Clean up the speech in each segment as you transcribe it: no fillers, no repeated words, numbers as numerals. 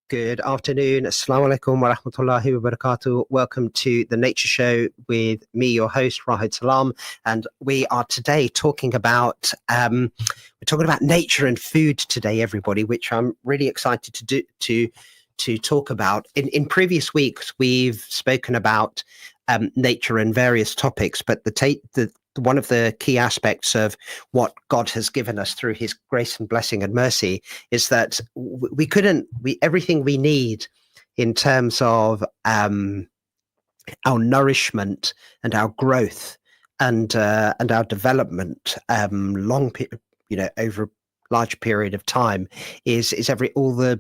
Good afternoon. Assalamu alaikum wa rahmatullahi wa barakatuh. Welcome to the Nature Show with me, your host, Rahid Salam. And we are today talking about nature and food today, everybody, which I'm really excited to talk about. In previous weeks, we've spoken about nature and various topics, but one of the key aspects of what God has given us through his grace and blessing and mercy is that everything we need in terms of our nourishment and our growth and our development over a large period of time is all the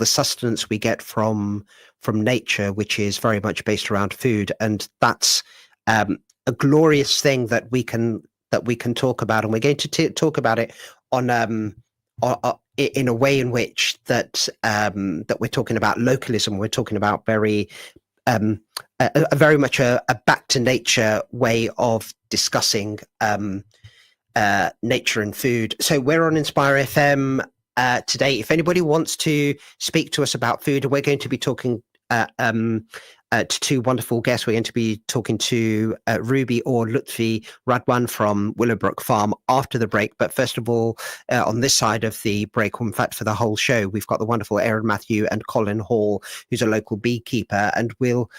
sustenance we get from nature, which is very much based around food. And that's a glorious thing that we can talk about, and we're going to talk about it on in a way in which that we're talking about localism. We're talking about very much a back to nature way of discussing nature and food. So we're on Inspire FM today. If anybody wants to speak to us about food, we're going to be talking to two wonderful guests. We're going to be talking to Ruby or Lutfi Radwan from Willowbrook Farm after the break. But first of all, on this side of the break, in fact, for the whole show, we've got the wonderful Aaron Matthew and Colin Hall, who's a local beekeeper. And we'll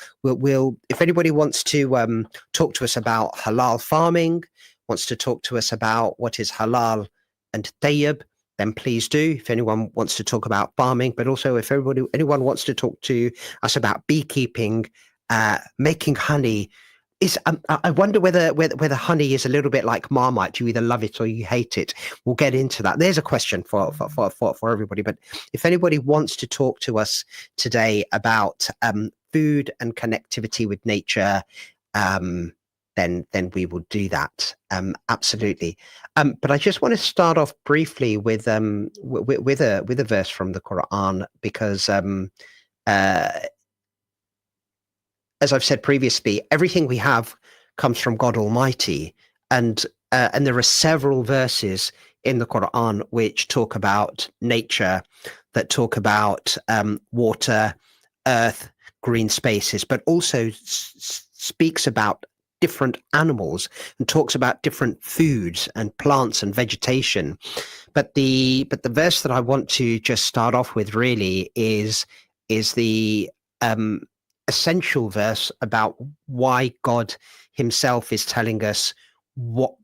if anybody wants to talk to us about halal farming, wants to talk to us about what is halal and tayyib, then please do. If anyone wants to talk about farming, but also if anyone wants to talk to us about beekeeping, making honey, I wonder whether honey is a little bit like Marmite. You either love it or you hate it. We'll get into that. There's a question for everybody. But if anybody wants to talk to us today about food and connectivity with nature, then we will do that. Absolutely. But I just want to start off briefly with a verse from the Quran, because as I've said previously, everything we have comes from God Almighty, and there are several verses in the Quran which talk about nature, that talk about water, earth, green spaces, but also speaks about different animals and talks about different foods and plants and vegetation. But the verse that I want to just start off with really is the essential verse about why God himself is telling us what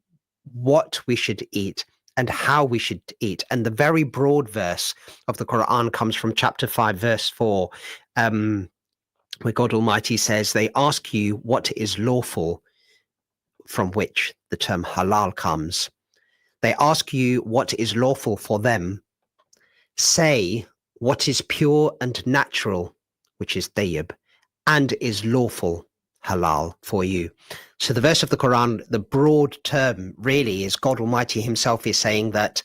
we should eat and how we should eat. And the very broad verse of the Quran comes from chapter 5, verse 4, where God Almighty says, "They ask you what is lawful," from which the term halal comes. "They ask you what is lawful for them. Say what is pure and natural, which is tayyib, and is lawful, halal, for you." So the verse of the Quran, the broad term really is God Almighty himself is saying that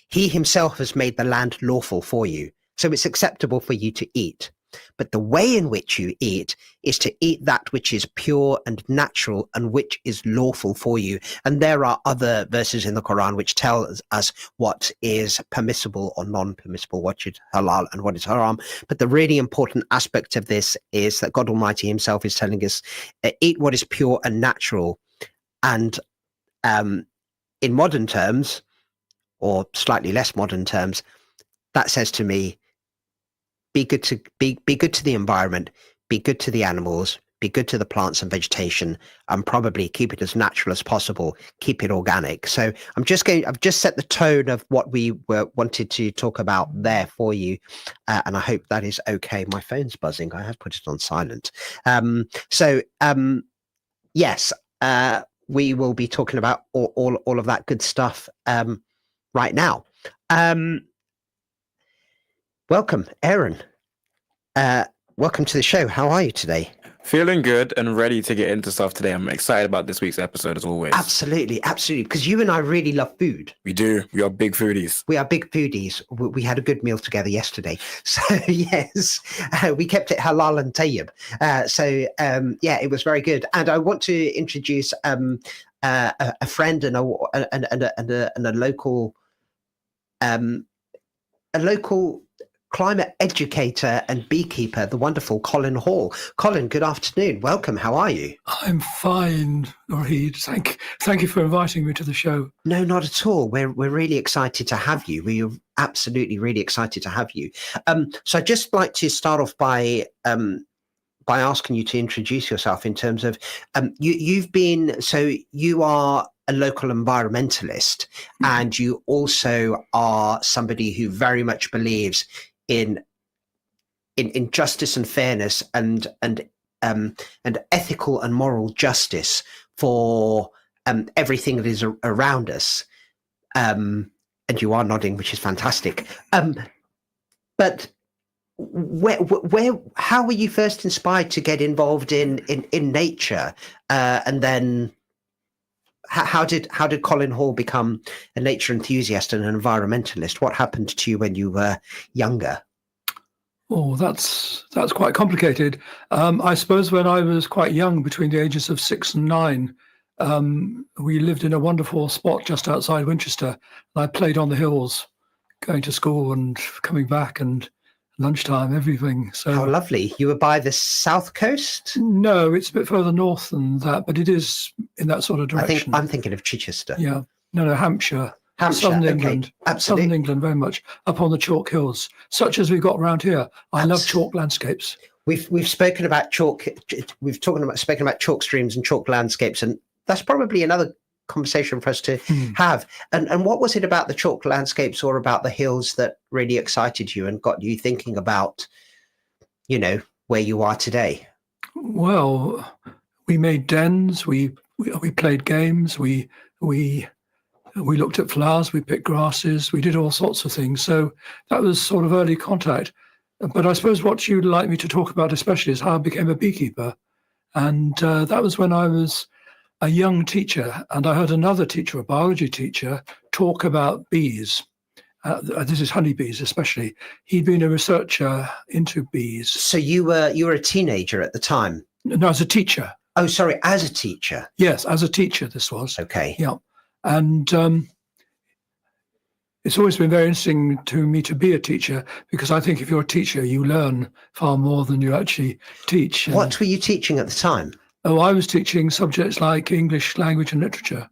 he himself has made the land lawful for you. So it's acceptable for you to eat. But the way in which you eat is to eat that which is pure and natural and which is lawful for you. And there are other verses in the Quran which tell us what is permissible or non-permissible, what is halal and what is haram. But the really important aspect of this is that God Almighty himself is telling us, eat what is pure and natural. And in modern terms, or slightly less modern terms, that says to me, be good to the environment, be good to the animals, be good to the plants and vegetation, and probably keep it as natural as possible, keep it organic. So I've just set the tone of what we wanted to talk about there for you, and I hope that is okay. My phone's buzzing. I have put it on silent. Yes, we will be talking about all of that good stuff right now. Welcome, Aaron. Welcome to the show. How are you today? Feeling good and ready to get into stuff today. I'm excited about this week's episode as always. Absolutely. Because you and I really love food. We do. We are big foodies. We had a good meal together yesterday. So yes, we kept it halal and tayyib. It was very good. And I want to introduce a friend and a local climate educator and beekeeper, the wonderful Colin Hall. Colin, good afternoon. Welcome. How are you? I'm fine, Rohid. Thank you for inviting me to the show. No, not at all. We're really excited to have you. We are absolutely really excited to have you. So I'd just like to start off by asking you to introduce yourself in terms of you are a local environmentalist, and you also are somebody who very much believes in justice and fairness and ethical and moral justice for everything that is around us. And you are nodding, which is fantastic. But how were you first inspired to get involved in nature, and then how did Colin Hall become a nature enthusiast and an environmentalist? What happened to you when you were younger? Oh, that's quite complicated. I suppose when I was quite young, between the ages of 6 and 9, we lived in a wonderful spot just outside Winchester. And I played on the hills, going to school and coming back, and lunchtime, everything. So how lovely. You were by the south coast? No, it's a bit further north than that, but it is in that sort of direction. I'm thinking of Chichester. Yeah. No, Hampshire. okay. Southern England. Absolutely. Southern England, very much, up on the chalk hills, such as we've got around here. I love chalk landscapes. We've spoken about chalk. We've spoken about chalk streams and chalk landscapes, and that's probably another conversation for us to have. And what was it about the chalk landscapes or about the hills that really excited you and got you thinking about, where you are today? Well, we made dens. We played games. We looked at flowers. We picked grasses. We did all sorts of things. So that was sort of early contact. But I suppose what you'd like me to talk about especially is how I became a beekeeper. And that was when I was a young teacher, and I heard another teacher, a biology teacher, talk about bees. This is honeybees especially. He'd been a researcher into bees. So you were a teenager at the time? No, as a teacher. Oh, sorry, as a teacher. Yes, as a teacher this was. Okay. Yeah. And it's always been very interesting to me to be a teacher, because I think if you're a teacher, you learn far more than you actually teach. What were you teaching at the time? Oh, I was teaching subjects like English language and literature.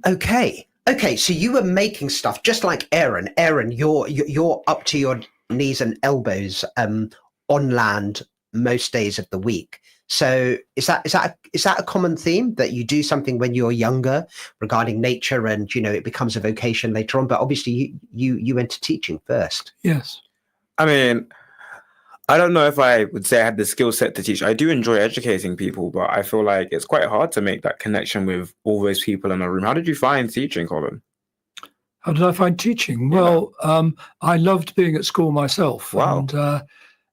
Okay. So you were making stuff just like Aaron. Aaron, you're up to your knees and elbows on land most days of the week. So is that a common theme, that you do something when you're younger regarding nature, and it becomes a vocation later on? But obviously you went to teaching first. Yes. I mean, I don't know if I would say I had the skill set to teach. I do enjoy educating people, but I feel like it's quite hard to make that connection with all those people in a room. How did you find teaching, Colin? How did I find teaching? Yeah. Well, I loved being at school myself. Wow. And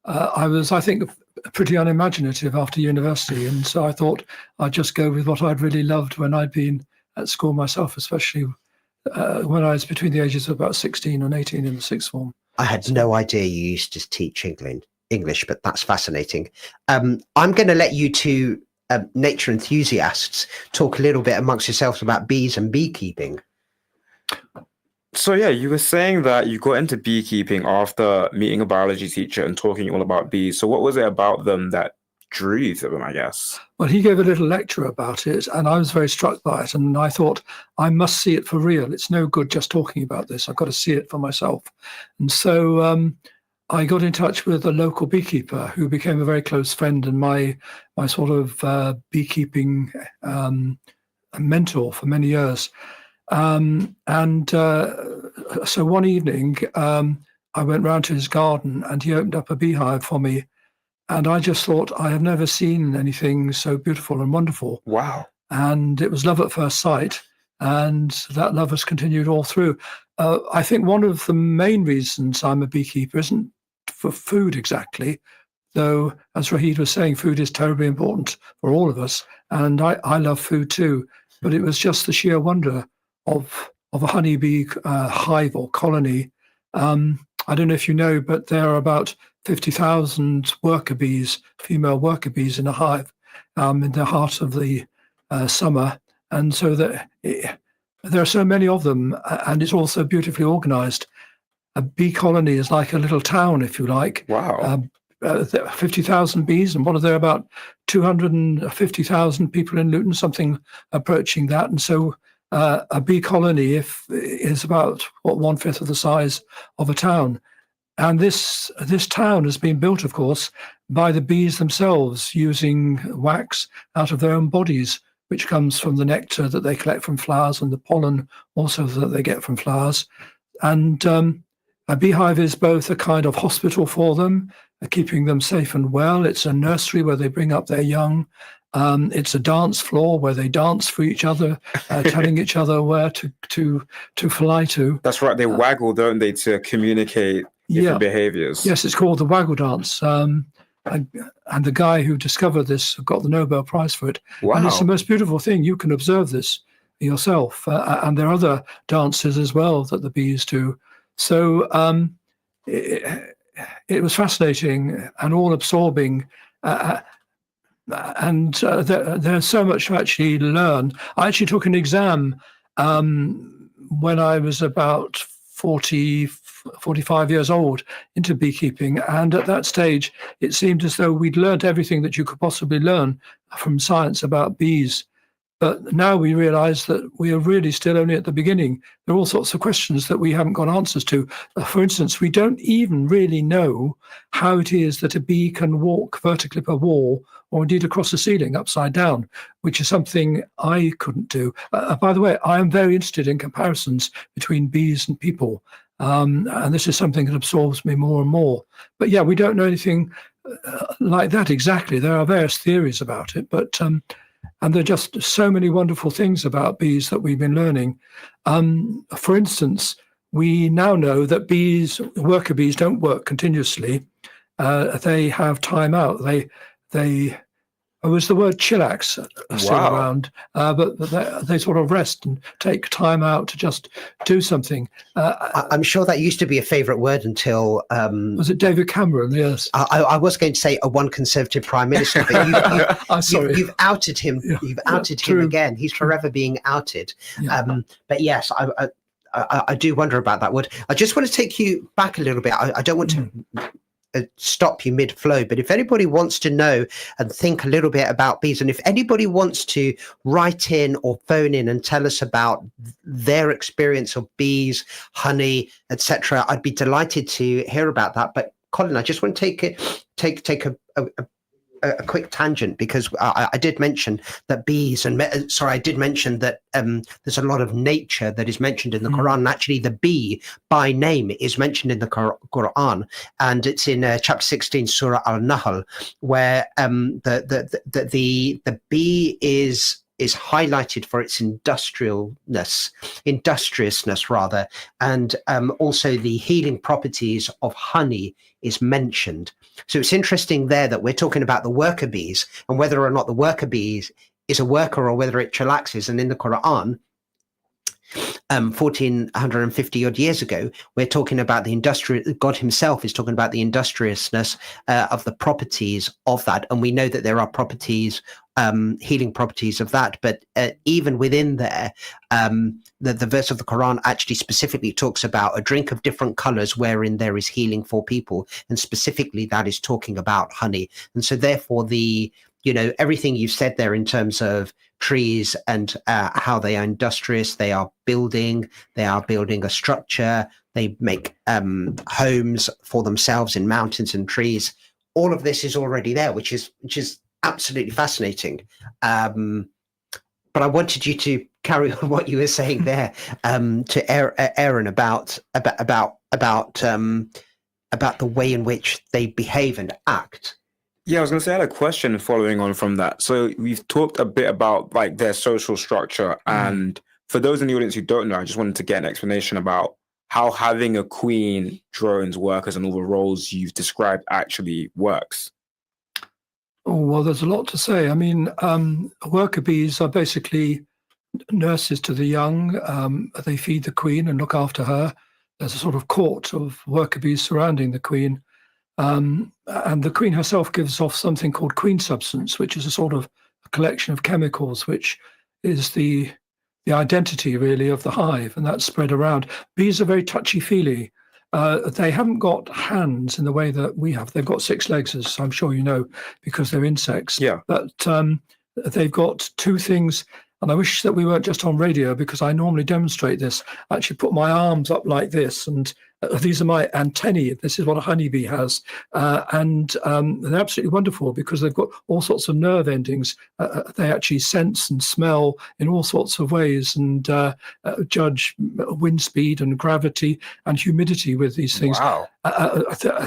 I was, I think, pretty unimaginative after university. And so I thought I'd just go with what I'd really loved when I'd been at school myself, especially when I was between the ages of about 16 and 18 in the sixth form. I had no idea you used to teach English, but that's fascinating. I'm going to let you two nature enthusiasts talk a little bit amongst yourselves about bees and beekeeping. So yeah, you were saying that you got into beekeeping after meeting a biology teacher and talking all about bees. So what was it about them that drew you to them, I guess? Well, he gave a little lecture about it, and I was very struck by it. And I thought, I must see it for real. It's no good just talking about this. I've got to see it for myself. And so I got in touch with a local beekeeper who became a very close friend and my sort of beekeeping mentor for many years. So one evening, I went round to his garden and he opened up a beehive for me. And I just thought, I have never seen anything so beautiful and wonderful. Wow. And it was love at first sight. And that love has continued all through. I think one of the main reasons I'm a beekeeper isn't for food exactly, though, as Rohid was saying, food is terribly important for all of us. And I love food too. But it was just the sheer wonder of a honeybee hive or colony. I don't know if you know, but there are about 50,000 worker bees, female worker bees in a hive in the heart of the summer. And so there are so many of them, and it's also beautifully organized. a bee colony is like a little town, if you like. Wow. 50,000 bees, and what are there, about 250,000 people in Luton, something approaching that. And so a bee colony is about 1/5 of the size of a town. And this town has been built, of course, by the bees themselves, using wax out of their own bodies, which comes from the nectar that they collect from flowers and the pollen also that they get from flowers. And a beehive is both a kind of hospital for them, keeping them safe and well. It's a nursery where they bring up their young. It's a dance floor where they dance for each other, telling each other where to fly to. That's right. They waggle, don't they, to communicate different behaviors? Yes, it's called the waggle dance. And the guy who discovered this got the Nobel Prize for it. Wow. And it's the most beautiful thing. You can observe this yourself. And there are other dances as well that the bees do. So it was fascinating and all-absorbing. And there's so much to actually learn. I actually took an exam when I was about 45 years old into beekeeping. And at that stage, it seemed as though we'd learned everything that you could possibly learn from science about bees. But now we realize that we are really still only at the beginning. There are all sorts of questions that we haven't got answers to. For instance, we don't even really know how it is that a bee can walk vertically up a wall or indeed across a ceiling upside down, which is something I couldn't do. By the way, I am very interested in comparisons between bees and people. And this is something that absorbs me more and more. But yeah, we don't know anything like that exactly. There are various theories about it, but and there are just so many wonderful things about bees that we've been learning. For instance, we now know that worker bees don't work continuously. They have time out. They was the word chillax still around, but they sort of rest and take time out to just do something. I'm sure that used to be a favourite word until was it David Cameron? Yes, I was going to say one Conservative Prime Minister, but you've outed him. Yeah, you've outed him again. He's forever being outed. Yeah. But yes, I do wonder about that word. I just want to take you back a little bit. I don't want to stop you mid-flow, but if anybody wants to know and think a little bit about bees, and if anybody wants to write in or phone in and tell us about their experience of bees, honey, etc., I'd be delighted to hear about that. But Colin, I just want to take a quick tangent, because I did mention that bees and I did mention that there's a lot of nature that is mentioned in the Quran. And actually, the bee by name is mentioned in the Quran, and it's in chapter 16, Surah Al-Nahl, where the bee is highlighted for its industriousness rather, and also the healing properties of honey is mentioned. So it's interesting there that we're talking about the worker bees and whether or not the worker bees is a worker or whether it chillaxes. And in the Quran, 1450 odd years ago, we're talking about God himself is talking about the industriousness of the properties of that. And we know that there are properties, healing properties of that. But even within there, the verse of the Quran actually specifically talks about a drink of different colors wherein there is healing for people. And specifically that is talking about honey. And so therefore everything you've said there in terms of trees and how they are industrious, they are building a structure, they make homes for themselves in mountains and trees. All of this is already there, which is absolutely fascinating. But I wanted you to carry on what you were saying there to Aaron about the way in which they behave and act. Yeah, I was going to say I had a question following on from that. So we've talked a bit about like their social structure. And for those in the audience who don't know, I just wanted to get an explanation about how having a queen, drones, workers, and all the roles you've described actually works. Oh, well, there's a lot to say. I mean, worker bees are basically nurses to the young. They feed the queen and look after her. There's a sort of court of worker bees surrounding the queen. And the queen herself gives off something called queen substance, which is a sort of a collection of chemicals, which is the identity really of the hive, and that's spread around. Bees are very touchy-feely. they haven't got hands in the way that we have. They've got 6 legs, as I'm sure you know, because they're insects. Yeah. But they've got 2 things. And I wish that we weren't just on radio, because I normally demonstrate this. I actually put my arms up like this, and these are my antennae. This is what a honeybee has. And they're absolutely wonderful because they've got all sorts of nerve endings. They actually sense and smell in all sorts of ways, and judge wind speed and gravity and humidity with these things. Wow.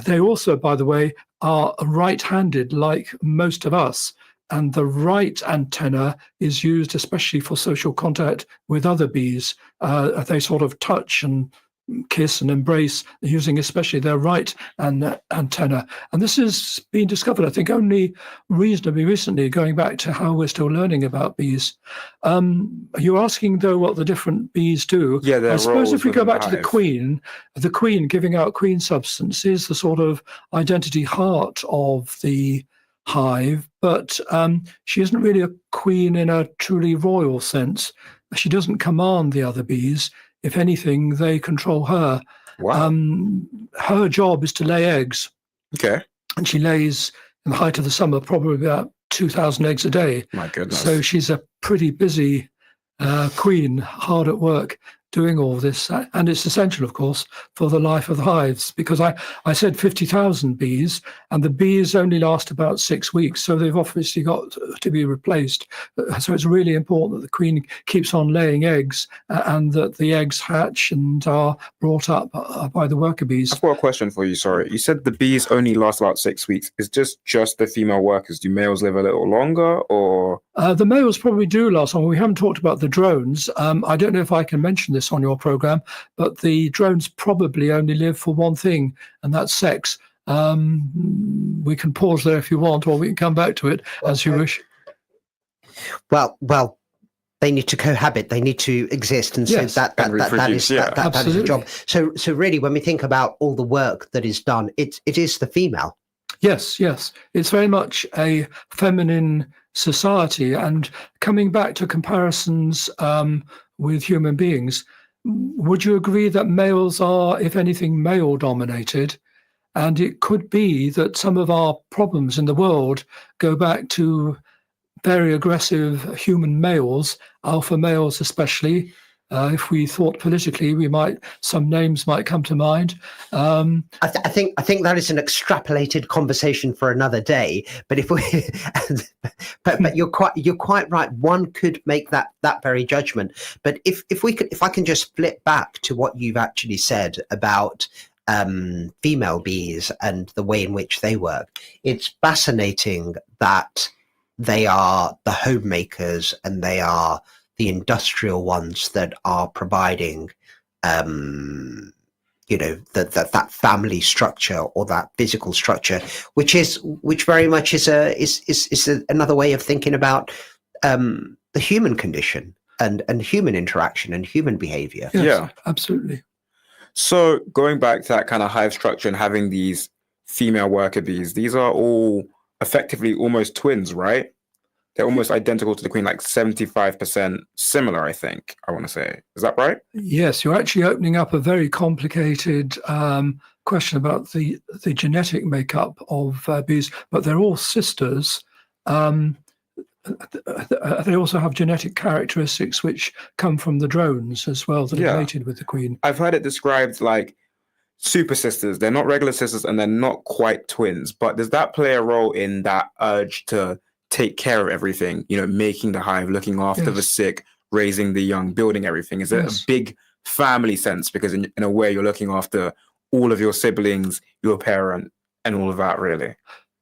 They also, by the way, are right-handed like most of us. And the right antenna is used especially for social contact with other bees. They sort of touch and kiss and embrace, using especially their right antenna. And this has been discovered, I think, only reasonably recently, going back to how we're still learning about bees. You're asking, though, what the different bees do. Yeah, I suppose if we go back to the the queen giving out queen substance is the sort of identity heart of the hive, but she isn't really a queen in a truly royal sense. She doesn't command the other bees. If anything, they control her. Wow. Her job is to lay eggs. Okay. And she lays, in the height of the summer, probably about 2,000 eggs a day. My goodness. So she's a pretty busy queen, hard at work, doing all this. And it's essential, of course, for the life of the hives, because I said 50,000 bees, and the bees only last about 6 weeks. So they've obviously got to be replaced. So it's really important that the queen keeps on laying eggs, and that the eggs hatch and are brought up by the worker bees. I've got a question for you, sorry. You said the bees only last about 6 weeks. Is this just the female workers? Do males live a little longer, or? The males probably do last longer. We haven't talked about the drones. I don't know if I can mention this on your program, but the drones probably only live for one thing, and that's sex. We can pause there if you want, or we can come back to it as you wish. Well, they need to cohabit. They need to exist, and so Yes. that is the job. So really, when we think about all the work that is done, it is the female. Yes. It's very much a feminine society. And coming back to comparisons with human beings, would you agree that males are, if anything, male-dominated? And it could be that some of our problems in the world go back to very aggressive human males, alpha males especially. If we thought politically, some names might come to mind. I think that is an extrapolated conversation for another day. But if we, but you're quite right. One could make that very judgment. But if I can just flip back to what you've actually said about female bees and the way in which they work, it's fascinating that they are the homemakers and they are the industrial ones that are providing, that family structure or that physical structure, which very much is another way of thinking about the human condition and human interaction and human behavior. Yes, Yeah, absolutely. So going back to that kind of hive structure and having these female worker bees, these are all effectively almost twins, right? They're almost identical to the queen, like 75% similar, I think, I want to say. Is that right? Yes, you're actually opening up a very complicated question about the genetic makeup of bees, but they're all sisters. They also have genetic characteristics which come from the drones as well that are mated with the queen. I've heard it described like super sisters. They're not regular sisters and they're not quite twins, but does that play a role in that urge to take care of everything, making the hive, looking after the sick, raising the young, building everything? Is it a big family sense? Because in a way, you're looking after all of your siblings, your parent, and all of that, really.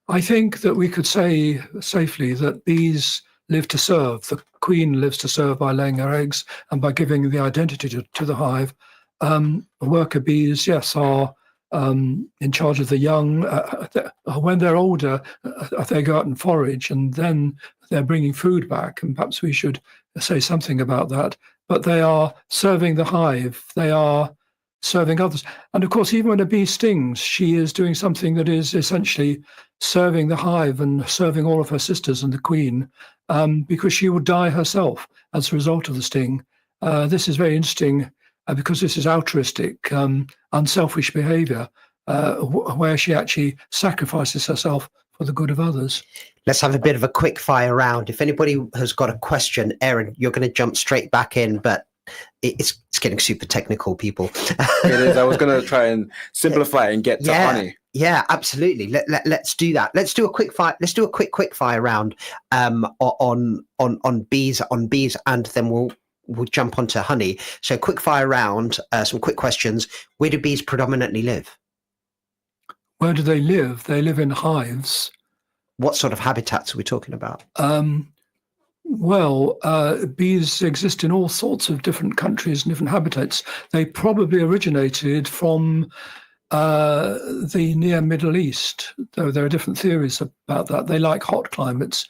I think that we could say safely that bees live to serve. The queen lives to serve by laying her eggs and by giving the identity to the hive. Worker bees, yes, are in charge of the young. When they're older, they go out and forage, and then they're bringing food back. And perhaps we should say something about that. But they are serving the hive. They are serving others. And of course, even when a bee stings, she is doing something that is essentially serving the hive and serving all of her sisters and the queen, because she would die herself as a result of the sting. This is very interesting because this is altruistic, unselfish behaviour, where she actually sacrifices herself for the good of others. Let's have a bit of a quick fire round. If anybody has got a question, Aaron, you're going to jump straight back in, but it's getting super technical, people. It is. I was going to try and simplify it and get to honey. Yeah, absolutely. Let's do that. Let's do a quick fire. Let's do a quick fire round on bees, and then we'll jump onto honey. So quick fire round, some quick questions. Where do bees predominantly live? Where do they live? They live in hives. What sort of habitats are we talking about? Bees exist in all sorts of different countries and different habitats. They probably originated from the near Middle East, though there are different theories about that. They like hot climates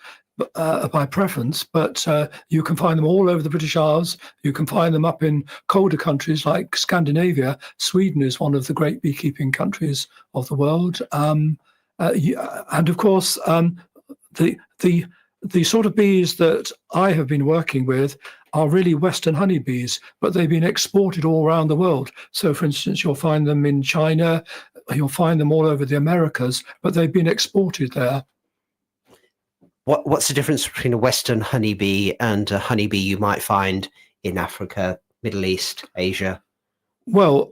by preference, but you can find them all over the British Isles. You can find them up in colder countries like Scandinavia. Sweden is one of the great beekeeping countries of the world. And of course, the sort of bees that I have been working with are really Western honeybees, but they've been exported all around the world. So, for instance, you'll find them in China, you'll find them all over the Americas, but they've been exported there. What's the difference between a Western honeybee and a honeybee you might find in Africa, Middle East, Asia? Well,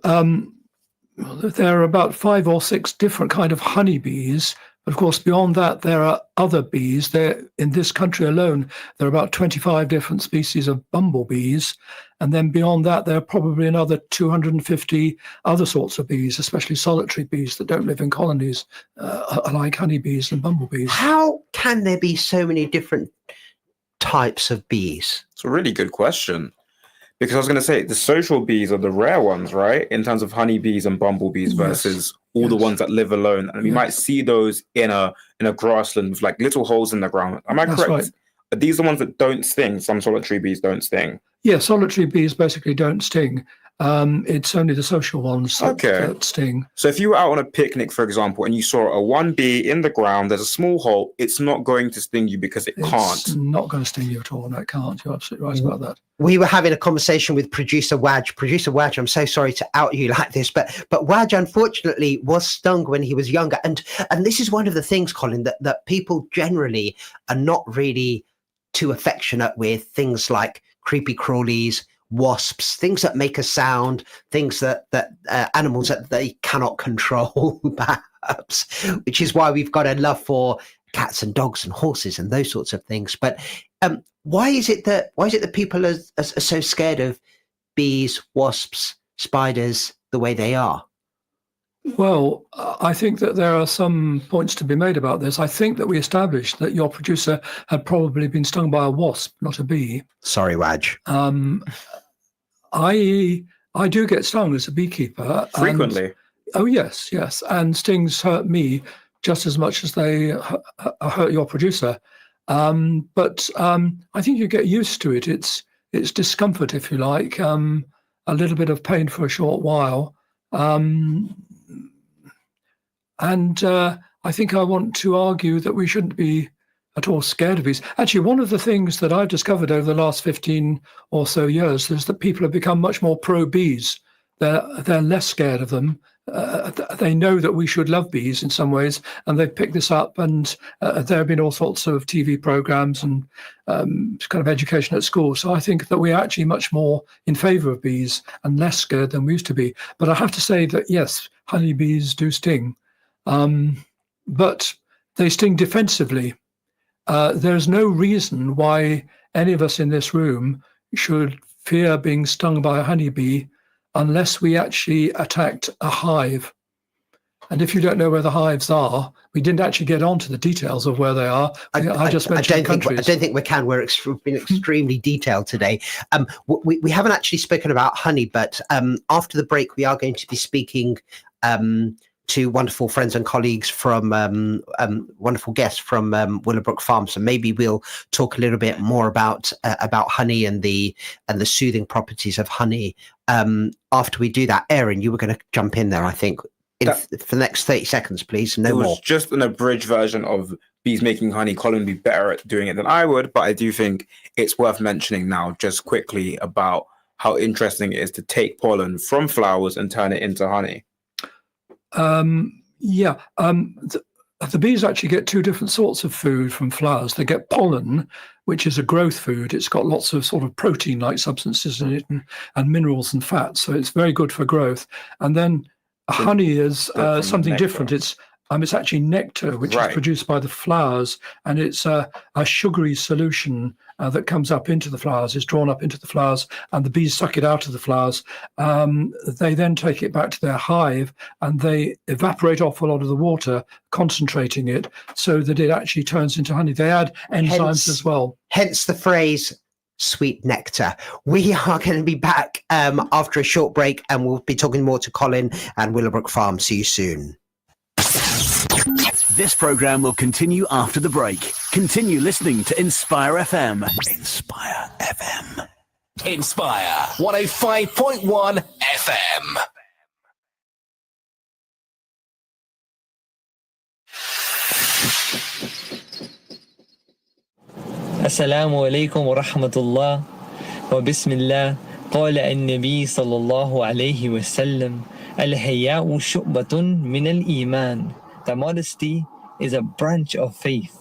there are about 5 or 6 different kind of honeybees. Of course, beyond that, there are other bees. In this country alone, there are about 25 different species of bumblebees. And then beyond that, there are probably another 250 other sorts of bees, especially solitary bees that don't live in colonies, like honeybees and bumblebees. How can there be so many different types of bees? It's a really good question. Because I was going to say, the social bees are the rare ones, right? In terms of honeybees and bumblebees versus all the ones that live alone. And we might see those in a grassland with like little holes in the ground. Am I correct? Right. Are these the ones that don't sting? Some solitary bees don't sting. Yeah, solitary bees basically don't sting. It's only the social ones that sting. So if you were out on a picnic, for example, and you saw a one bee in the ground, there's a small hole, it's not going to sting you because it's can't. It's not going to sting you at all. No, it can't. You're absolutely right about that. We were having a conversation with producer Waj. Producer Waj, I'm so sorry to out you like this, but Waj unfortunately was stung when he was younger. And this is one of the things, Colin, that people generally are not really too affectionate with, things like creepy crawlies, wasps, things that make a sound, things that animals that they cannot control, perhaps, which is why we've got a love for cats and dogs and horses and those sorts of things. But why is it that people are so scared of bees, wasps, spiders the way they are? Well, I think that there are some points to be made about this. I think that we established that your producer had probably been stung by a wasp, not a bee. Sorry, Waj. I do get stung as a beekeeper. Frequently? Yes. And stings hurt me just as much as they hurt your producer. But I think you get used to it. It's discomfort, if you like, a little bit of pain for a short while. And I think I want to argue that we shouldn't be at all scared of bees. Actually, one of the things that I've discovered over the last 15 or so years is that people have become much more pro-bees. They're less scared of them. They know that we should love bees in some ways, and they've picked this up. And there have been all sorts of TV programs and kind of education at school. So I think that we're actually much more in favour of bees and less scared than we used to be. But I have to say that, yes, honeybees do sting. But they sting defensively. There's no reason why any of us in this room should fear being stung by a honeybee unless we actually attacked a hive. And if you don't know where the hives are, we didn't actually get onto the details of where they are. I just mentioned countries. I don't think we can. We've been extremely detailed today. We haven't actually spoken about honey, but after the break, we are going to be speaking to wonderful friends and colleagues from wonderful guests from Willowbrook Farm. So maybe we'll talk a little bit more about honey and the soothing properties of honey. After we do that, Aaron, you were going to jump in there, I think, for the next 30 seconds, please. No more. Just an abridged version of bees making honey. Colin would be better at doing it than I would, but I do think it's worth mentioning now just quickly about how interesting it is to take pollen from flowers and turn it into honey? The bees actually get two different sorts of food from flowers. They get pollen, which is a growth food. It's got lots of sort of protein-like substances in it and minerals and fats, so it's very good for growth. And then honey is something different. It's actually nectar, which is produced by the flowers, and it's a sugary solution that comes up into the flowers, is drawn up into the flowers, and the bees suck it out of the flowers. They then take it back to their hive, and they evaporate off a lot of the water, concentrating it so that it actually turns into honey. They add enzymes as well. Hence the phrase sweet nectar. We are going to be back after a short break, and we'll be talking more to Colin and Willowbrook Farm. See you soon. This program will continue after the break. Continue listening to Inspire FM. Inspire FM. Inspire 105.1 FM. السلام عليكم ورحمة الله وبسم الله قال النبي صلى الله عليه وسلم الحياء شعبة من الإيمان. The modesty is a branch of faith.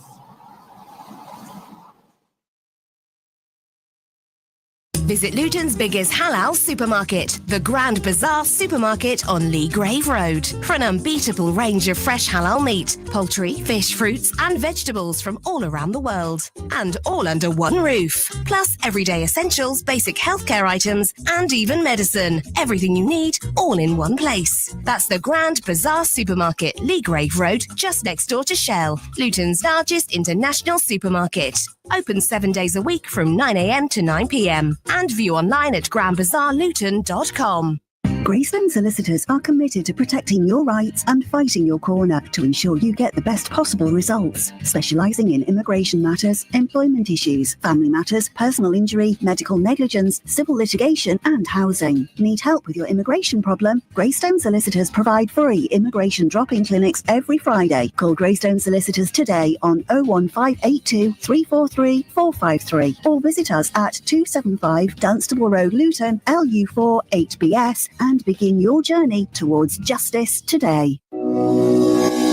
Visit Luton's biggest halal supermarket, the Grand Bazaar Supermarket on Lee Grave Road, for an unbeatable range of fresh halal meat, poultry, fish, fruits and vegetables from all around the world. And all under one roof. Plus everyday essentials, basic healthcare items and even medicine. Everything you need, all in one place. That's the Grand Bazaar Supermarket, Lee Grave Road, just next door to Shell, Luton's largest international supermarket. Open 7 days a week from 9 a.m. to 9 p.m. and view online at grandbazaarluton.com. Greystone Solicitors are committed to protecting your rights and fighting your corner to ensure you get the best possible results. Specialising in immigration matters, employment issues, family matters, personal injury, medical negligence, civil litigation and housing. Need help with your immigration problem? Greystone Solicitors provide free immigration drop-in clinics every Friday. Call Greystone Solicitors today on 01582 343 453 or visit us at 275 Dunstable Road, Luton, LU4 8BS and begin your journey towards justice today.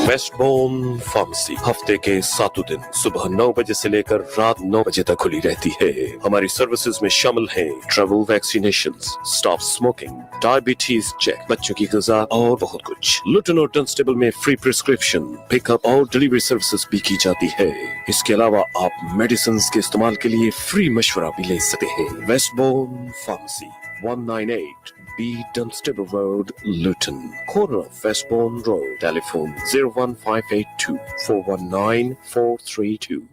Westbourne pharmacy हफ्ते के 7 दिन सुबह 9 बजे से लेकर रात 9 बजे तक खुली रहती है। हमारी सर्विसेज में शामिल हैं travel vaccinations, stop smoking, diabetes check, बच्चों की ग़िज़ा और बहुत कुछ। लुटन और डंस्टेबल में फ्री प्रिस्क्रिप्शन, पिकअप और डिलीवरी सर्विसेज भी की जाती है। इसके अलावा आप मेडिसिन के इस्तेमाल के लिए फ्री मशवरा भी ले सकते हैं। वेस्टबोर्न pharmacy 198 B Dunstable Road, Luton, corner of Westbourne Road. Telephone 01582 419 432.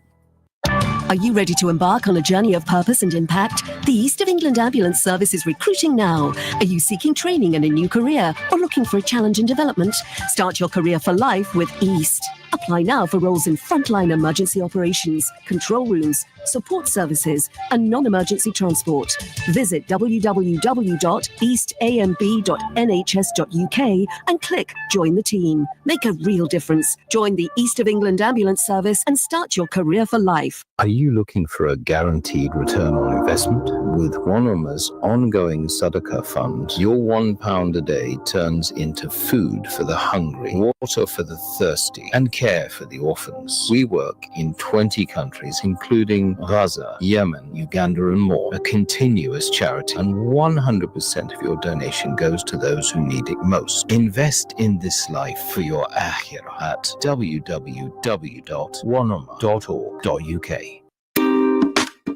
Are you ready to embark on a journey of purpose and impact? The East of England Ambulance Service is recruiting now. Are you seeking training in a new career or looking for a challenge in development? Start your career for life with East. Apply now for roles in frontline emergency operations, control rooms, support services and non-emergency transport. Visit www.eastamb.nhs.uk and click Join the Team. Make a real difference. Join the East of England Ambulance Service and start your career for life. Are you looking for a guaranteed return on investment? With Wanama's ongoing Sadaqah fund, your £1 a day turns into food for the hungry, water for the thirsty, and care for the orphans. We work in 20 countries, including Gaza, Yemen, Uganda, and more. A continuous charity, and 100% of your donation goes to those who need it most. Invest in this life for your akhirah at www.wanama.org.uk.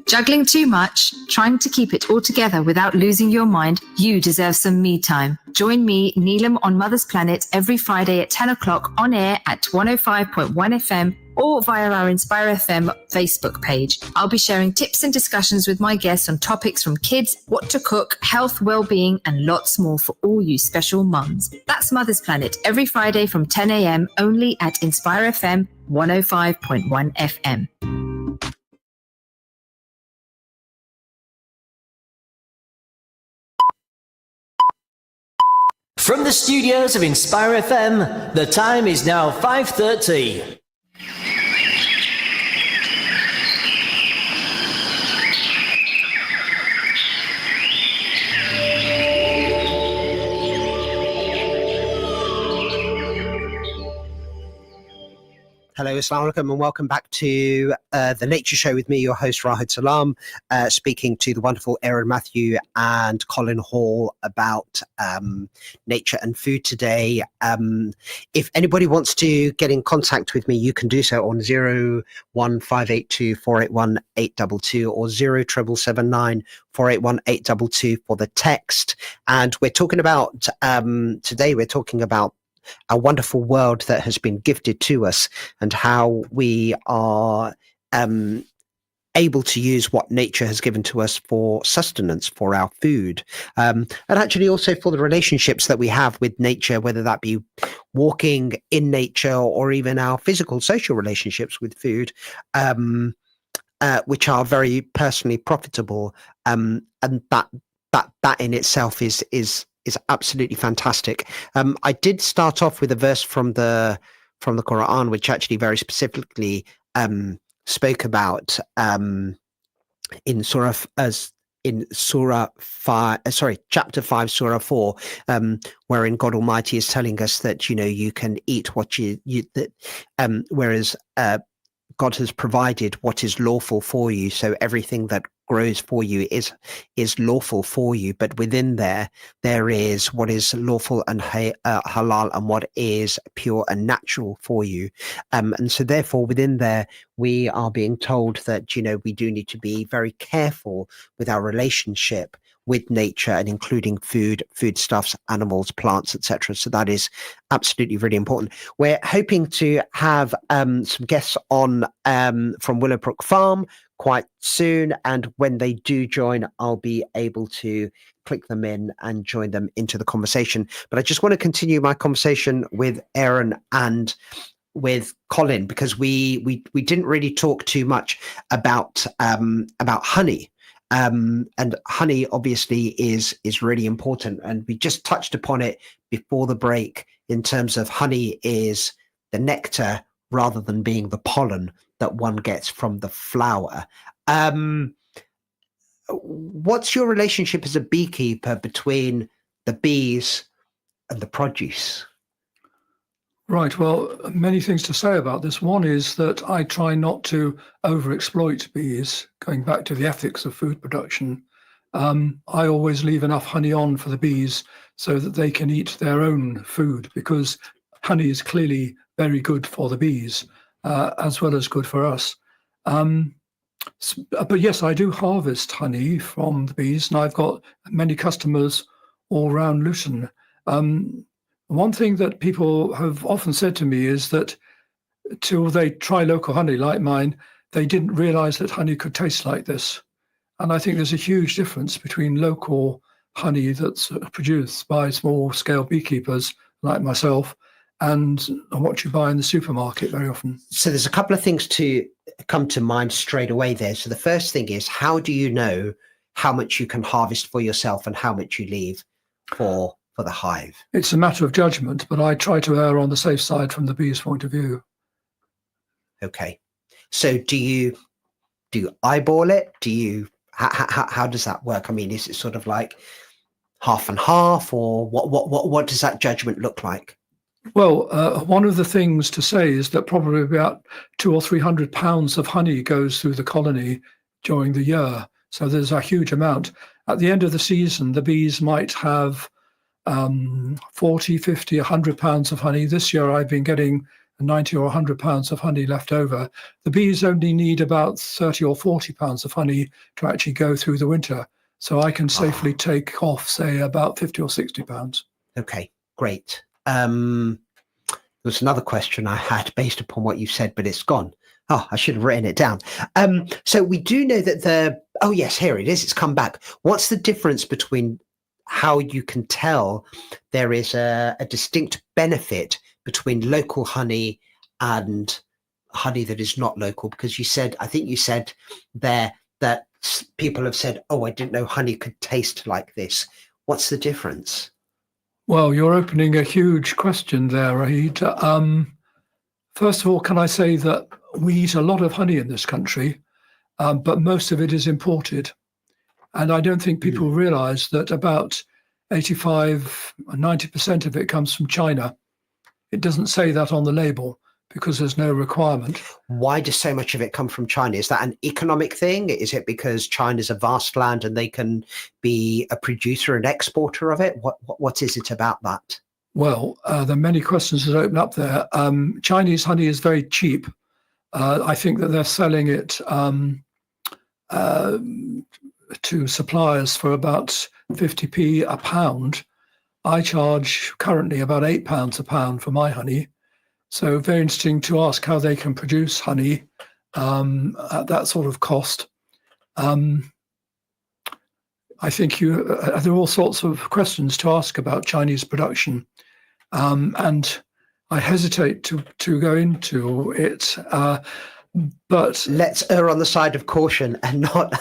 Juggling too much? Trying to keep it all together without losing your mind? You deserve some me time. Join me, Neelam, on Mother's Planet every Friday at 10 o'clock on air at 105.1 FM or via our Inspire FM Facebook page. I'll be sharing tips and discussions with my guests on topics from kids, what to cook, health, well-being, and lots more for all you special mums. That's Mother's Planet every Friday from 10 a.m. only at Inspire FM 105.1 FM. From the studios of Inspire FM, the time is now 5:30. Hello, Assalamu alaikum, and welcome back to The Nature Show with me, your host, Rahid Salam, speaking to the wonderful Aaron Matthew and Colin Hall about nature and food today. If anybody wants to get in contact with me, you can do so on 01582 481 822 or 07779 481 822 for the text. And we're talking about, today we're talking about a wonderful world that has been gifted to us and how we are able to use what nature has given to us for sustenance, for our food, and actually also for the relationships that we have with nature, whether that be walking in nature or even our physical social relationships with food, which are very personally profitable, and that in itself is absolutely fantastic. I did start off with a verse from the Quran, which actually very specifically spoke about in chapter 5, Surah 4, wherein God Almighty is telling us that you can eat what whereas God has provided what is lawful for you. So everything that grows for you is lawful for you, but within there is what is lawful and halal, and what is pure and natural for you. And so therefore within there, we are being told that, we do need to be very careful with our relationship with nature, and including foodstuffs, animals, plants, etc. So that is absolutely really important. We're hoping to have some guests on from Willowbrook Farm quite soon, and when they do join, I'll be able to click them in and join them into the conversation. But I just want to continue my conversation with Aaron and with Colin, because we didn't really talk too much about honey. And honey obviously is really important, and we just touched upon it before the break in terms of honey is the nectar rather than being the pollen that one gets from the flower. What's your relationship as a beekeeper between the bees and the produce? Right. Well, many things to say about this. One is that I try not to overexploit bees, going back to the ethics of food production. I always leave enough honey on for the bees so that they can eat their own food, because honey is clearly very good for the bees, as well as good for us. But yes, I do harvest honey from the bees, and I've got many customers all around Luton. One thing that people have often said to me is that till they try local honey like mine, they didn't realize that honey could taste like this. And I think there's a huge difference between local honey that's produced by small-scale beekeepers like myself and what you buy in the supermarket very often. So there's a couple of things to come to mind straight away there. So the first thing is, how do you know how much you can harvest for yourself and how much you leave for the hive? It's a matter of judgment, but I try to err on the safe side from the bee's point of view. Okay. So do you eyeball it? How does that work? I mean, is it sort of like half and half, or what does that judgment look like? Well, one of the things to say is that probably about 200 or 300 pounds of honey goes through the colony during the year. So there's a huge amount. At the end of the season, the bees might have 40, 50, 100 pounds of honey. This year I've been getting 90 or 100 pounds of honey left over. The bees only need about 30 or 40 pounds of honey to actually go through the winter. So I can safely take off, say, about 50 or 60 pounds. Okay, great. There was another question I had based upon what you said, but it's gone. Oh, I should have written it down. So we do know that oh yes, here it is. It's come back. What's the difference between how you can tell there is a distinct benefit between local honey and honey that is not local? Because I think you said there that people have said, oh, I didn't know honey could taste like this. What's the difference? Well, you're opening a huge question there, Rahid. First of all, can I say that we eat a lot of honey in this country, but most of it is imported. And I don't think people realize that about 85 or 90% of it comes from China. It doesn't say that on the label, because there's no requirement. Why does so much of it come from China? Is that an economic thing? Is it because China's a vast land and they can be a producer and exporter of it? What is it about that? Well, there are many questions that open up there. Chinese honey is very cheap. I think that they're selling it to suppliers for about 50p a pound. I charge currently about £8 a pound for my honey. So very interesting to ask how they can produce honey at that sort of cost. I think there are all sorts of questions to ask about Chinese production, and I hesitate to go into it. But let's err on the side of caution and not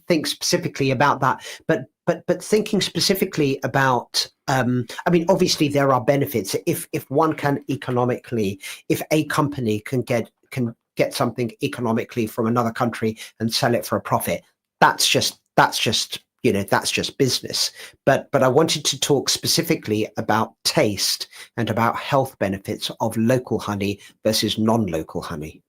think specifically about that. But thinking specifically about, I mean, obviously there are benefits if one can economically, if a company can get something economically from another country and sell it for a profit. That's just business. But I wanted to talk specifically about taste and about health benefits of local honey versus non-local honey.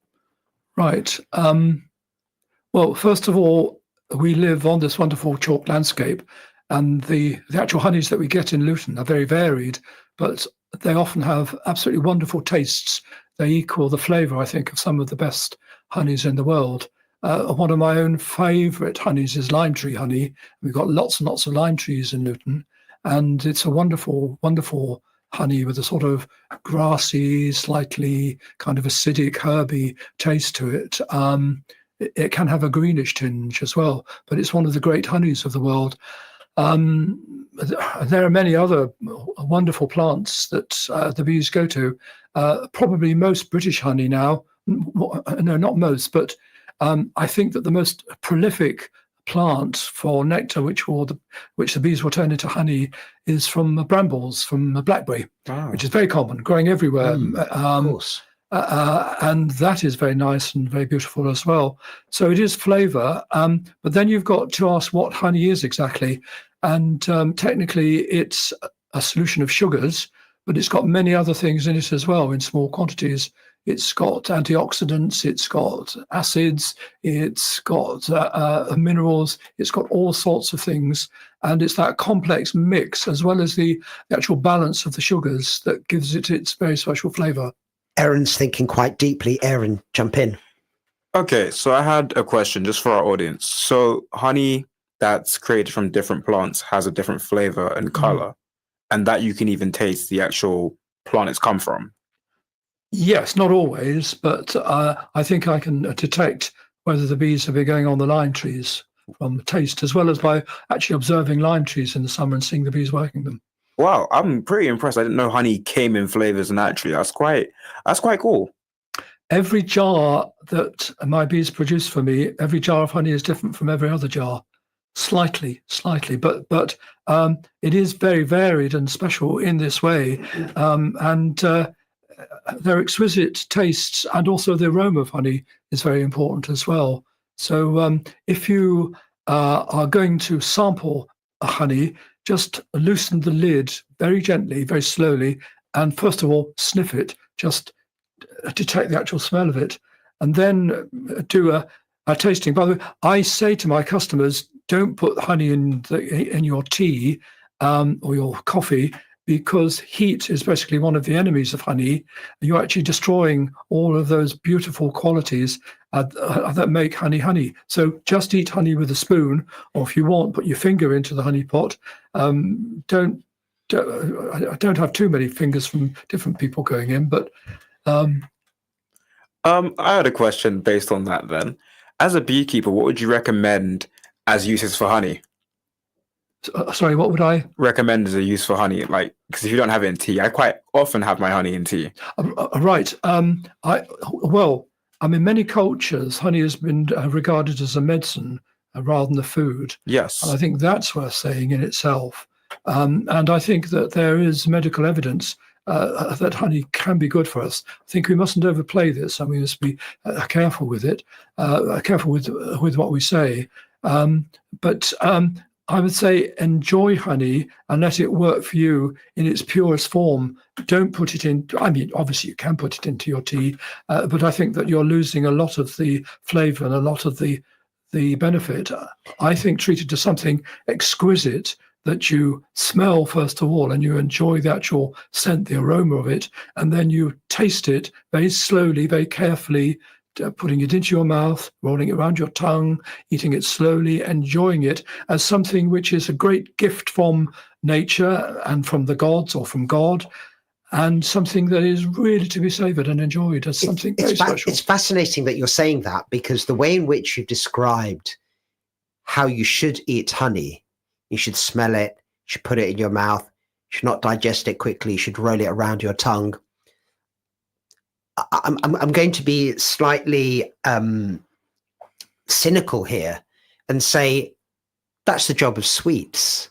Right. Well, first of all, we live on this wonderful chalk landscape, and the actual honeys that we get in Luton are very varied, but they often have absolutely wonderful tastes. They equal the flavour, I think, of some of the best honeys in the world. One of my own favourite honeys is lime tree honey. We've got lots and lots of lime trees in Luton, and it's a wonderful, wonderful honey with a sort of grassy, slightly kind of acidic, herby taste to it. It can have a greenish tinge as well, but it's one of the great honeys of the world. There are many other wonderful plants that the bees go to. Probably most British honey now, no, not most, but I think that the most prolific plant for nectar, which the bees will turn into honey, is from brambles, from blackberry, which is very common, growing everywhere. Of course. And that is very nice and very beautiful as well. So it is flavour, but then you've got to ask what honey is exactly. And technically it's a solution of sugars, but it's got many other things in it as well in small quantities. It's got antioxidants, it's got acids, it's got minerals, it's got all sorts of things. And it's that complex mix, as well as the actual balance of the sugars, that gives it its very special flavour. Aaron's thinking quite deeply. Aaron, jump in. Okay, so I had a question just for our audience. So honey that's created from different plants has a different flavor and color, and that you can even taste the actual plant it's come from. Yes, not always, but I think I can detect whether the bees have been going on the lime trees from taste, as well as by actually observing lime trees in the summer and seeing the bees working them. Wow, I'm pretty impressed. I didn't know honey came in flavors naturally. That's quite cool. Every jar that my bees produce for me, every jar of honey is different from every other jar, slightly, but it is very varied and special in this way, and their exquisite tastes, and also the aroma of honey is very important as well. So if you are going to sample a honey, just loosen the lid very gently, very slowly, and first of all, sniff it, just detect the actual smell of it, and then do a tasting. By the way, I say to my customers, don't put honey in your tea or your coffee, because heat is basically one of the enemies of honey. You're actually destroying all of those beautiful qualities that make honey. So just eat honey with a spoon, or if you want, put your finger into the honey pot. Don't have too many fingers from different people going in. But I had a question based on that. Then, as a beekeeper, what would you recommend as uses for honey? Sorry, what would I recommend as a use for honey? Like, because if you don't have it in tea, I quite often have my honey in tea. Right. In many cultures, honey has been regarded as a medicine rather than a food. Yes. And I think that's worth saying in itself. And I think that there is medical evidence that honey can be good for us. I think we mustn't overplay this, and we must be careful with it, careful with what we say. But I would say enjoy honey and let it work for you in its purest form. Don't put it in, I mean, obviously you can put it into your tea, but I think that you're losing a lot of the flavour and a lot of the benefit. I think treat it as something exquisite that you smell first of all, and you enjoy the actual scent, the aroma of it, and then you taste it very slowly, very carefully, putting it into your mouth, rolling it around your tongue, eating it slowly, enjoying it as something which is a great gift from nature and from the gods or from God, and something that is really to be savoured and enjoyed as something very special. It's fascinating that you're saying that, because the way in which you described how you should eat honey, you should smell it, you should put it in your mouth, you should not digest it quickly, you should roll it around your tongue. I'm going to be slightly cynical here and say that's the job of sweets.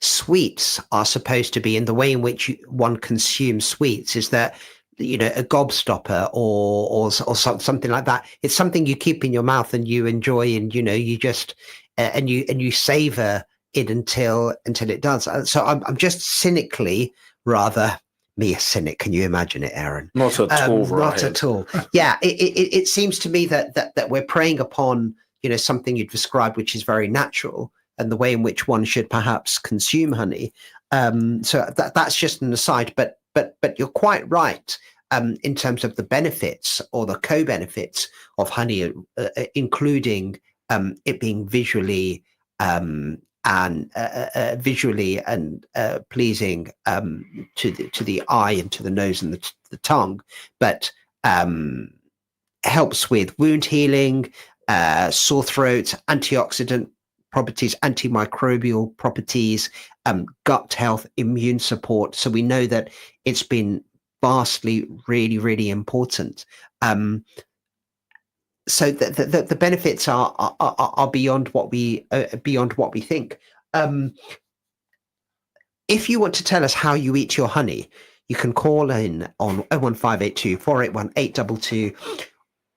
Sweets are supposed to be, in the way in which one consumes sweets, is that, you know, a gobstopper or something like that. It's something you keep in your mouth and you enjoy, and, you know, you just and you savor it until it does. So I'm just cynically, rather. Me, a cynic. Can you imagine it, Aaron? Not at all, right? Not at all. Yeah, it seems to me that we're preying upon, you know, something you described, which is very natural, and the way in which one should perhaps consume honey. So that's just an aside. But you're quite right in terms of the benefits or the co-benefits of honey, including it being visually visually and pleasing to the eye and to the nose and the tongue, but helps with wound healing, sore throat, antioxidant properties, antimicrobial properties, gut health, immune support. So we know that it's been vastly, really, really important. So the benefits are beyond what we think. If you want to tell us how you eat your honey, you can call in on 01582 481 822,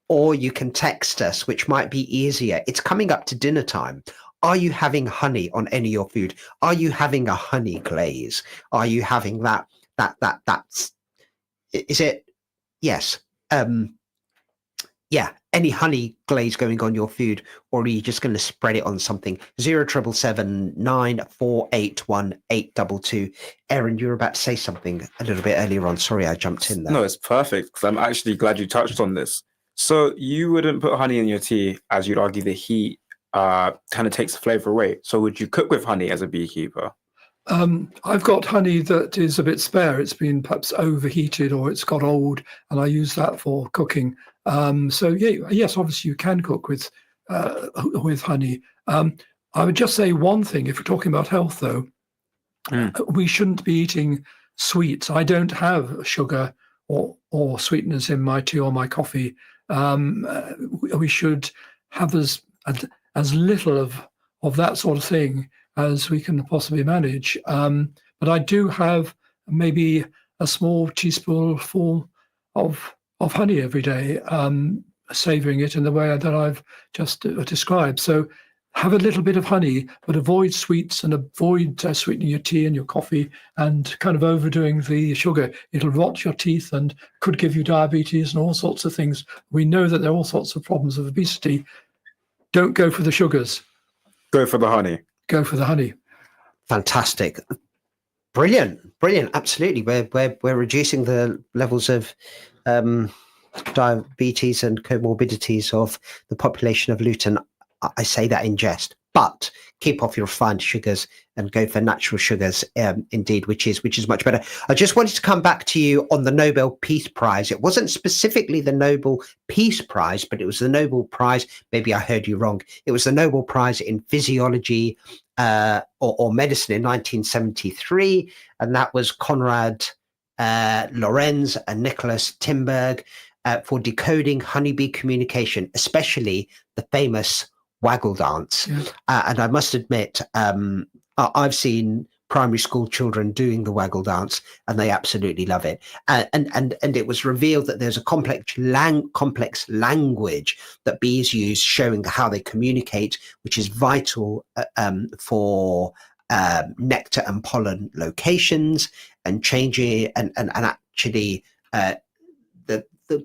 or you can text us, which might be easier. It's coming up to dinner time. Are you having honey on any of your food? Are you having a honey glaze? Are you having that's is it? Yes. Yeah, any honey glaze going on your food, or are you just going to spread it on something? 0777 9481 822. Aaron, you were about to say something a little bit earlier on. Sorry, I jumped in there. No, it's perfect, because I'm actually glad you touched on this. So you wouldn't put honey in your tea, as you'd argue the heat kind of takes the flavor away. So would you cook with honey as a beekeeper? I've got honey that is a bit spare. It's been perhaps overheated or it's got old, and I use that for cooking. So yes, obviously you can cook with honey. I would just say one thing, if we're talking about health, though, we shouldn't be eating sweets. I don't have sugar or sweeteners in my tea or my coffee. We should have as little of that sort of thing as we can possibly manage. But I do have maybe a small teaspoonful of honey every day, savouring it in the way that I've just described. So have a little bit of honey, but avoid sweets and avoid sweetening your tea and your coffee and kind of overdoing the sugar. It'll rot your teeth and could give you diabetes and all sorts of things. We know that there are all sorts of problems of obesity. Don't go for the sugars. Go for the honey. Go for the honey. Fantastic. Brilliant. Absolutely. We're reducing the levels of diabetes and comorbidities of the population of Luton. I say that in jest, but keep off your refined sugars and go for natural sugars, indeed, which is much better. I just wanted to come back to you on the Nobel Peace Prize. It wasn't specifically the Nobel Peace Prize, but it was the Nobel Prize. Maybe I heard you wrong. It was the Nobel Prize in Physiology or Medicine in 1973, and that was Konrad Lorenz and Nicholas Timberg for decoding honeybee communication, especially the famous waggle dance. And I must admit, I've seen primary school children doing the waggle dance, and they absolutely love it. And it was revealed that there's a complex language that bees use, showing how they communicate, which is vital for nectar and pollen locations and changing. And actually, the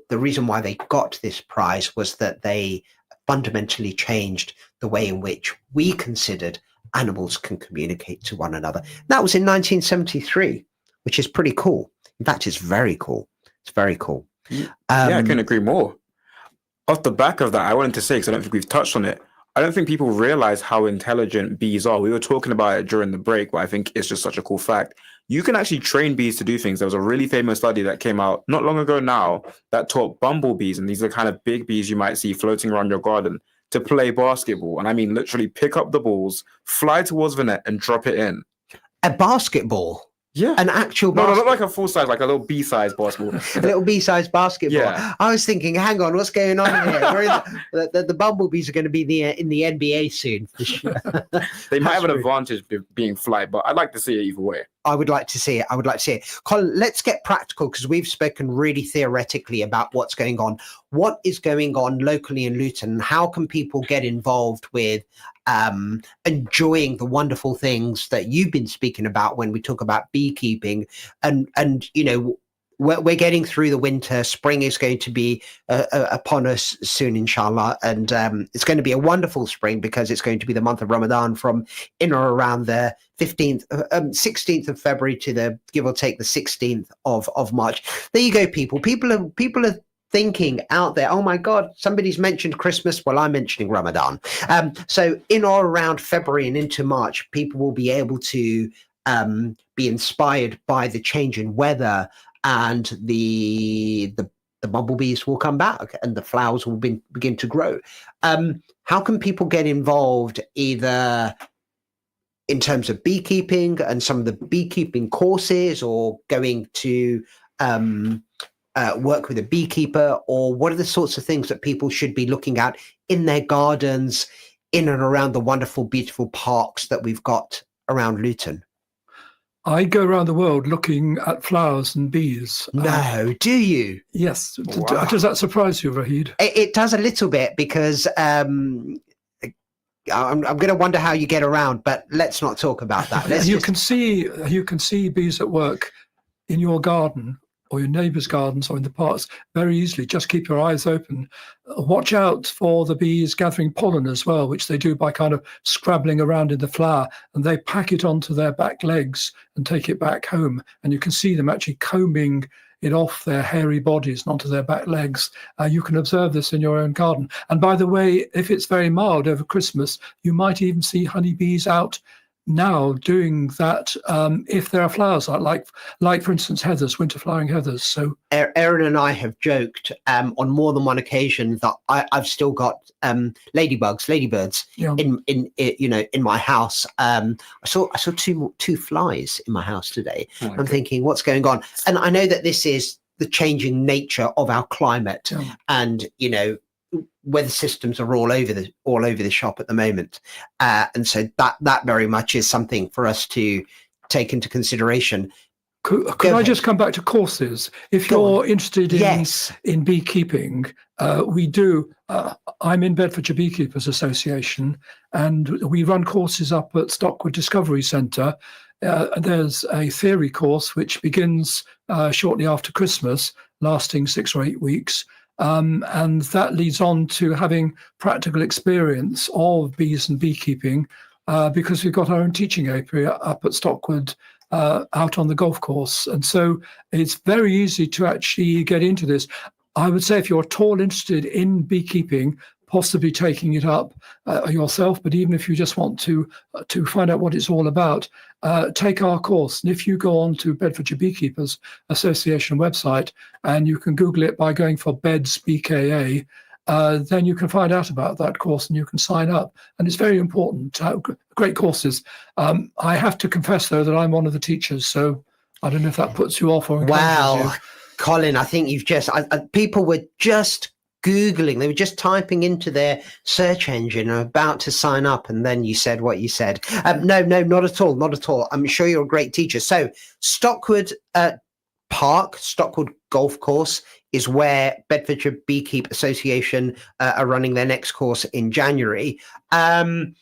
reason why they got this prize was that they fundamentally changed the way in which we considered animals can communicate to one another. That was in 1973, which is pretty cool. In fact, it's very cool. It's very cool. Yeah, I couldn't agree more. Off the back of that, I wanted to say, because I don't think we've touched on it, I don't think people realize how intelligent bees are. We were talking about it during the break, but I think it's just such a cool fact. You can actually train bees to do things. There was a really famous study that came out not long ago now that taught bumblebees, and these are kind of big bees you might see floating around your garden, to play basketball. And I mean, literally pick up the balls, fly towards the net and drop it in. A basketball? Yeah. An actual No, basketball? not like a full size, like a little B-size basketball. A little B-size basketball. Yeah. I was thinking, hang on, what's going on here? The bumblebees are going to be in the NBA soon, for sure. They might have an advantage being flight, but I'd like to see it either way. I would like to see it. Colin, let's get practical, because we've spoken really theoretically about what's going on. What is going on locally in Luton? How can people get involved with enjoying the wonderful things that you've been speaking about when we talk about beekeeping? And you know, we're getting through the winter. Spring is going to be upon us soon, inshallah. And it's going to be a wonderful spring, because it's going to be the month of Ramadan from in or around the 16th of February to the, give or take, the 16th of March. There you go, people. People are thinking out there, oh my God, somebody's mentioned Christmas. Well, I'm mentioning Ramadan. So in or around February and into March, people will be able to be inspired by the change in weather, and the bumblebees will come back and the flowers will begin to grow. How can people get involved, either in terms of beekeeping and some of the beekeeping courses, or going to work with a beekeeper, or what are the sorts of things that people should be looking at in their gardens, in and around the wonderful, beautiful parks that we've got around Luton? I go around the world looking at flowers and bees. No, do you? Yes. Wow. Does that surprise you, Rahid? It does a little bit, because I'm going to wonder how you get around, but let's not talk about that. You can see bees at work in your garden, or your neighbours' gardens, or in the parks very easily. Just keep your eyes open. Watch out for the bees gathering pollen as well, which they do by kind of scrabbling around in the flower, and they pack it onto their back legs and take it back home. And you can see them actually combing it off their hairy bodies and onto their back legs. You can observe this in your own garden. And by the way, if it's very mild over Christmas, you might even see honeybees out now doing that, if there are flowers like for instance heathers, winter flowering heathers. So Erin and I have joked on more than one occasion that I've still got ladybirds in my house. I saw two flies in my house today. I'm thinking, what's going on? And I know that this is the changing nature of our climate, and weather systems are all over the shop at the moment, and so that very much is something for us to take into consideration. Could I just come back to courses? If you're interested in beekeeping, we do. I'm in Bedfordshire Beekeepers Association, and we run courses up at Stockwood Discovery Centre. There's a theory course which begins shortly after Christmas, lasting 6 or 8 weeks. And that leads on to having practical experience of bees and beekeeping, because we've got our own teaching area up at Stockwood, out on the golf course. And so it's very easy to actually get into this. I would say if you're at all interested in beekeeping, possibly taking it up yourself, but even if you just want to find out what it's all about, take our course. And if you go on to Bedfordshire Beekeepers Association website, and you can Google it by going for Beds BKA, then you can find out about that course and you can sign up. And it's very important to have great courses. I have to confess, though, that I'm one of the teachers, so I don't know if that puts you off or encourages you. Colin, I think you've just people were just Googling, they were just typing into their search engine and about to sign up. And then you said what you said. No, not at all. Not at all. I'm sure you're a great teacher. So Stockwood Park, Stockwood Golf Course is where Bedfordshire Beekeeper Association are running their next course in January. And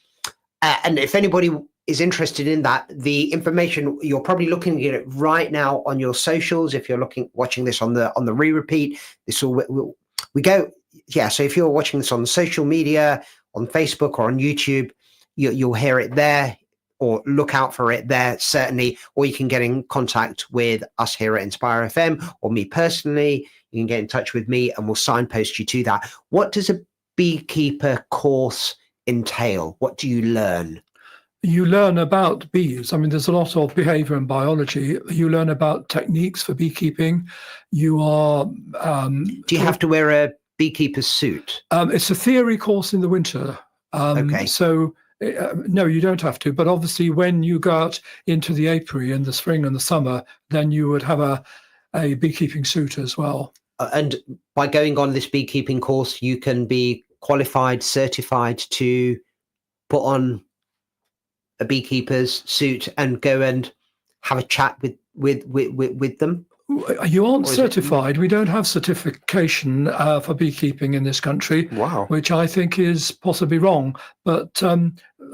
if anybody is interested in that, the information, you're probably looking at it right now on your socials. If you're watching this on the re-repeat, this will we go. Yeah. So if you're watching this on social media, on Facebook or on YouTube, you'll hear it there, or look out for it there, certainly. Or you can get in contact with us here at Inspire FM, or me personally. You can get in touch with me and we'll signpost you to that. What does a beekeeper course entail? What do you learn? You learn about bees. I mean, there's a lot of behavior and biology. You learn about techniques for beekeeping. You are... do you have to wear a beekeeper's suit? It's a theory course in the winter. Okay. So, no, you don't have to. But obviously, when you go out into the apiary in the spring and the summer, then you would have a beekeeping suit as well. And by going on this beekeeping course, you can be qualified, certified to put on a beekeeper's suit and go and have a chat with them? You aren't certified. We don't have certification for beekeeping in this country. Wow. Which I think is possibly wrong. But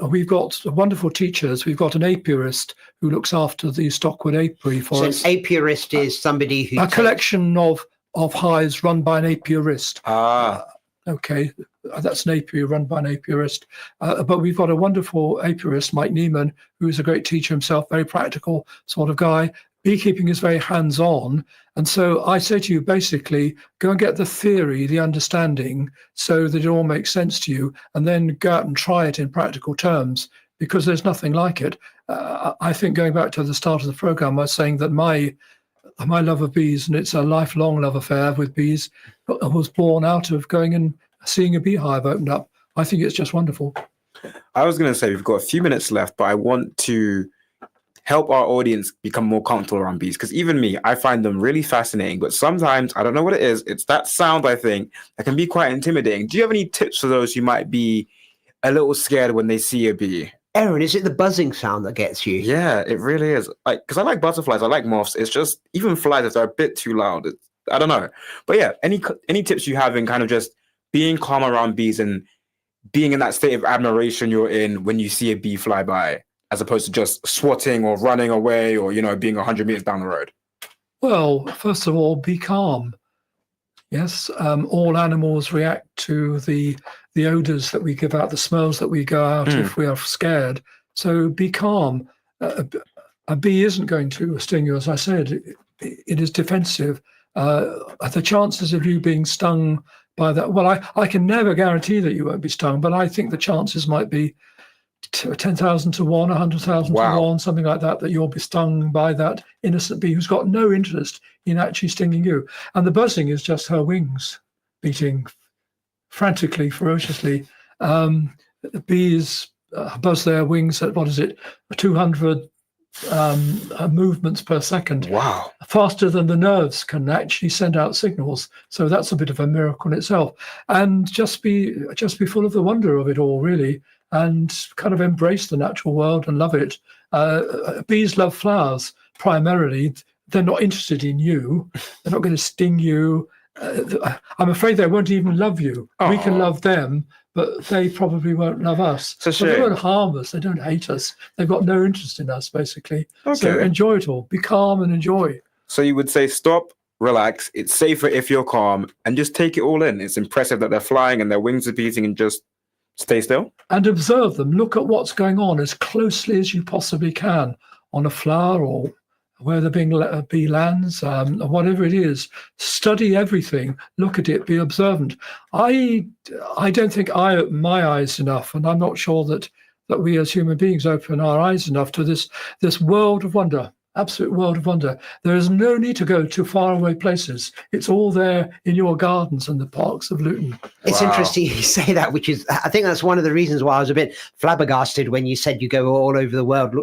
we've got wonderful teachers. We've got an apiarist who looks after the Stockwood apiary for us. So an apiarist is somebody who... A collection of hives run by an apiarist. Okay, that's an apiary run by an apiarist. But we've got a wonderful apiarist, Mike Neiman, who's a great teacher himself, very practical sort of guy. Beekeeping is very hands-on. And so I say to you, basically, go and get the theory, the understanding, so that it all makes sense to you, and then go out and try it in practical terms, because there's nothing like it. I think going back to the start of the program, I was saying that my love of bees, and it's a lifelong love affair with bees, was born out of going and seeing a beehive opened up. I think it's just wonderful. I was going to say we've got a few minutes left, but I want to help our audience become more comfortable around bees, because even me, I find them really fascinating, but sometimes I don't know what it is. It's that sound, I think, that can be quite intimidating. Do you have any tips for those who might be a little scared when they see a bee? Aaron, is it the buzzing sound that gets you? Yeah, it really is. Like, because I like butterflies, I like moths. It's just, even flies, if they're a bit too loud, I don't know. But yeah, any tips you have in kind of just being calm around bees and being in that state of admiration you're in when you see a bee fly by, as opposed to just swatting or running away or, being 100 meters down the road? Well, first of all, be calm. Yes, all animals react to the odors that we give out, the smells that we go out if we are scared. So be calm. A bee isn't going to sting you, as I said. It is defensive. The chances of you being stung by that, well, I can never guarantee that you won't be stung, but I think the chances might be 10,000 to 1, 100,000 to 1, something like that, that you'll be stung by that innocent bee who's got no interest in actually stinging you. And the buzzing is just her wings beating frantically, ferociously. Bees buzz their wings at, 200 movements per second. Wow. Faster than the nerves can actually send out signals. So that's a bit of a miracle in itself. And just be full of the wonder of it all, really, and kind of embrace the natural world and love it. Bees love flowers primarily. They're not interested in you. They're not going to sting you. I'm afraid they won't even love you. We can love them, but they probably won't love us. So they won't harm us. They don't hate us. They've got no interest in us, basically. Okay. So enjoy it all. Be calm and enjoy. So you would say stop, relax. It's safer if you're calm, and just take it all in. It's impressive that they're flying and their wings are beating, and just stay still. And observe them. Look at what's going on as closely as you possibly can on a flower or where the bee lands, or whatever it is. Study everything. Look at it. Be observant. I don't think I open my eyes enough, and I'm not sure that we as human beings open our eyes enough to this world of wonder. Absolute world of wonder. There is no need to go to faraway places. It's all there in your gardens and the parks of Luton. It's interesting you say that, which is, I think that's one of the reasons why I was a bit flabbergasted when you said you go all over the world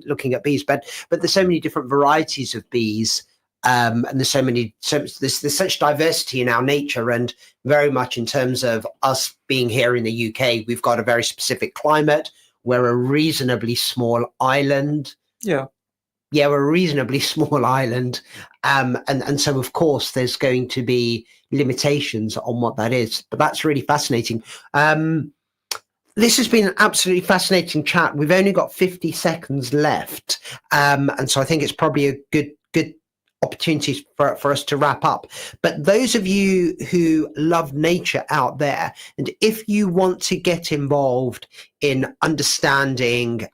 looking at bees. But there's so many different varieties of bees and there's there's such diversity in our nature, and very much in terms of us being here in the UK, we've got a very specific climate. We're a reasonably small island. Yeah, we're a reasonably small island, and so of course there's going to be limitations on what that is. But that's really fascinating. This has been an absolutely fascinating chat. We've only got 50 seconds left, and so I think it's probably a good opportunity for us to wrap up. But those of you who love nature out there, and if you want to get involved in understanding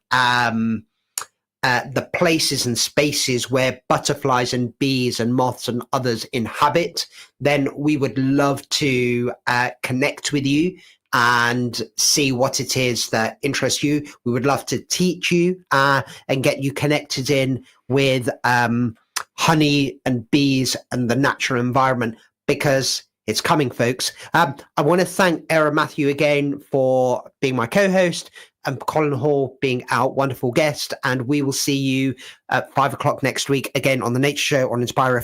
the places and spaces where butterflies and bees and moths and others inhabit, then we would love to connect with you and see what it is that interests you. We would love to teach you and get you connected in with honey and bees and the natural environment, because it's coming, folks. I want to thank Era Matthew again for being my co-host, and Colin Hall being our wonderful guest. And we will see you at 5 o'clock next week again on the Nature Show on Inspire FM.